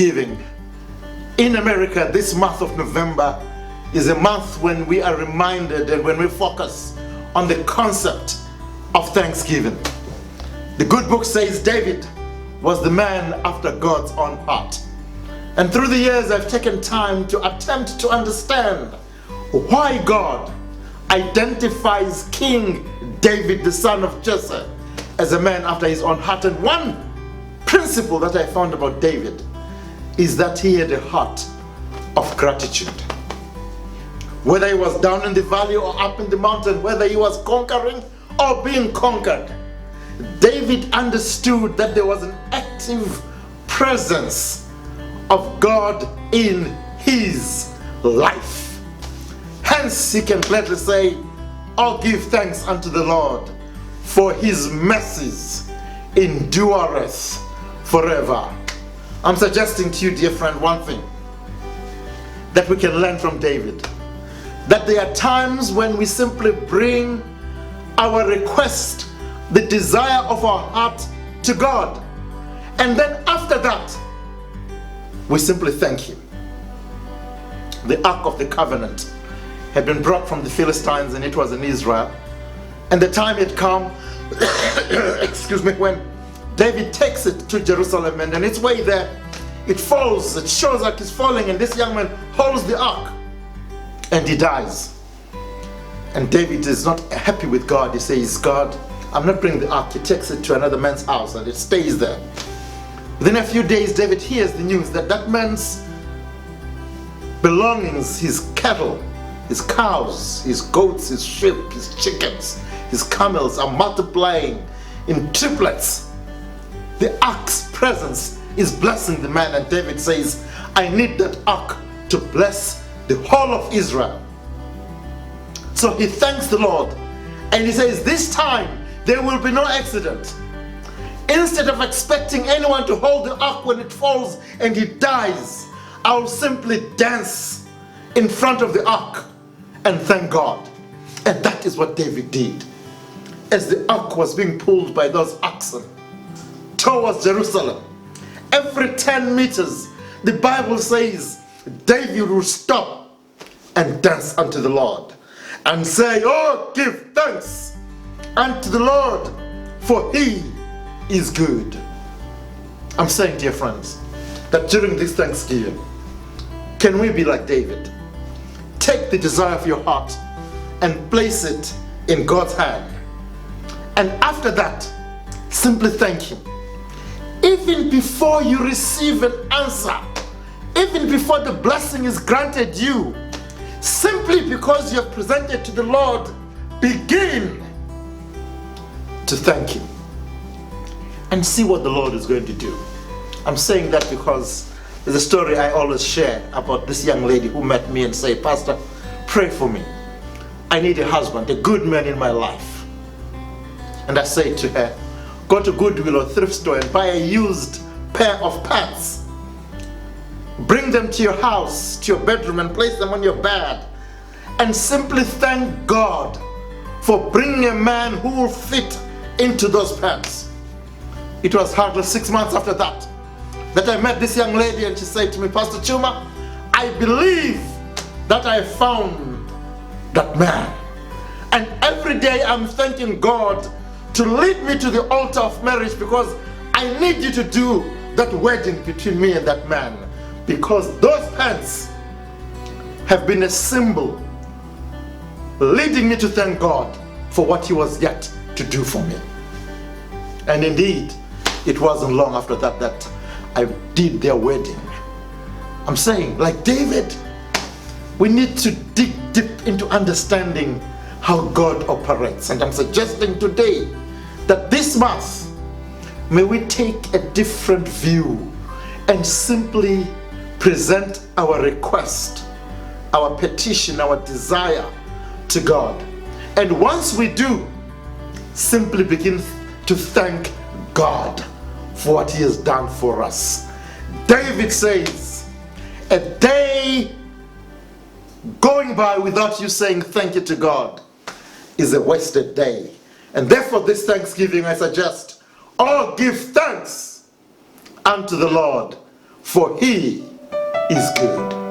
Thanksgiving. In America, this month of November is a month when we are reminded and when we focus on the concept of Thanksgiving. The good book says David was the man after God's own heart. And through the years, I've taken time to attempt to understand why God identifies King David, the son of Jesse, as a man after his own heart. And one principle that I found about David is that he had a heart of gratitude. Whether he was down in the valley or up in the mountain, whether he was conquering or being conquered, David understood that there was an active presence of God in his life. Hence, he can gladly say, "Oh, give thanks unto the Lord, for his mercies endureth forever." I'm suggesting to you, dear friend, one thing that we can learn from David. That there are times when we simply bring our request, the desire of our heart, to God. And then after that, we simply thank him. The Ark of the Covenant had been brought from the Philistines, and it was in Israel. And the time had come, excuse me, when David takes it to Jerusalem, and on its way there, it falls. It shows like it's falling, and this young man holds the ark, and he dies. And David is not happy with God. He says, "God, I'm not bringing the ark." He takes it to another man's house, and it stays there. Within a few days, David hears the news that that man's belongings, his cattle, his cows, his goats, his sheep, his chickens, his camels are multiplying in triplets. The ark's presence is blessing the man, and David says, "I need that ark to bless the whole of Israel." So he thanks the Lord, and he says, "This time there will be no accident. Instead of expecting anyone to hold the ark when it falls and he dies, I'll simply dance in front of the ark and thank God." And that is what David did. As the ark was being pulled by those oxen towards Jerusalem, every 10 meters, the Bible says David will stop and dance unto the Lord and say, "Oh, give thanks unto the Lord, for he is good." I'm saying, dear friends, that during this Thanksgiving, can we be like David? Take the desire of your heart and place it in God's hand. And after that, simply thank him. Even before you receive an answer, even before the blessing is granted you, simply because you have presented to the Lord, begin to thank him and see what the Lord is going to do. I'm saying that because there's a story I always share about this young lady who met me and said, "Pastor, pray for me. I need a husband, a good man in my life." And I say to her, "Go to Goodwill or thrift store and buy a used pair of pants. Bring them to your house, to your bedroom, and place them on your bed. And simply thank God for bringing a man who will fit into those pants." It was hardly 6 months after that I met this young lady, and she said to me, "Pastor Tshuma, I believe that I found that man. And every day I'm thanking God to lead me to the altar of marriage, because I need you to do that wedding between me and that man, because those pants have been a symbol leading me to thank God for what he was yet to do for me." And indeed, it wasn't long after that I did their wedding. I'm saying, like David, we need to dig deep into understanding how God operates. And I'm suggesting today that this month, may we take a different view and simply present our request, our petition, our desire to God. And once we do, simply begin to thank God for what he has done for us. David says, "A day going by without you saying thank you to God is a wasted day." And therefore this Thanksgiving I suggest, oh, give thanks unto the Lord, for he is good.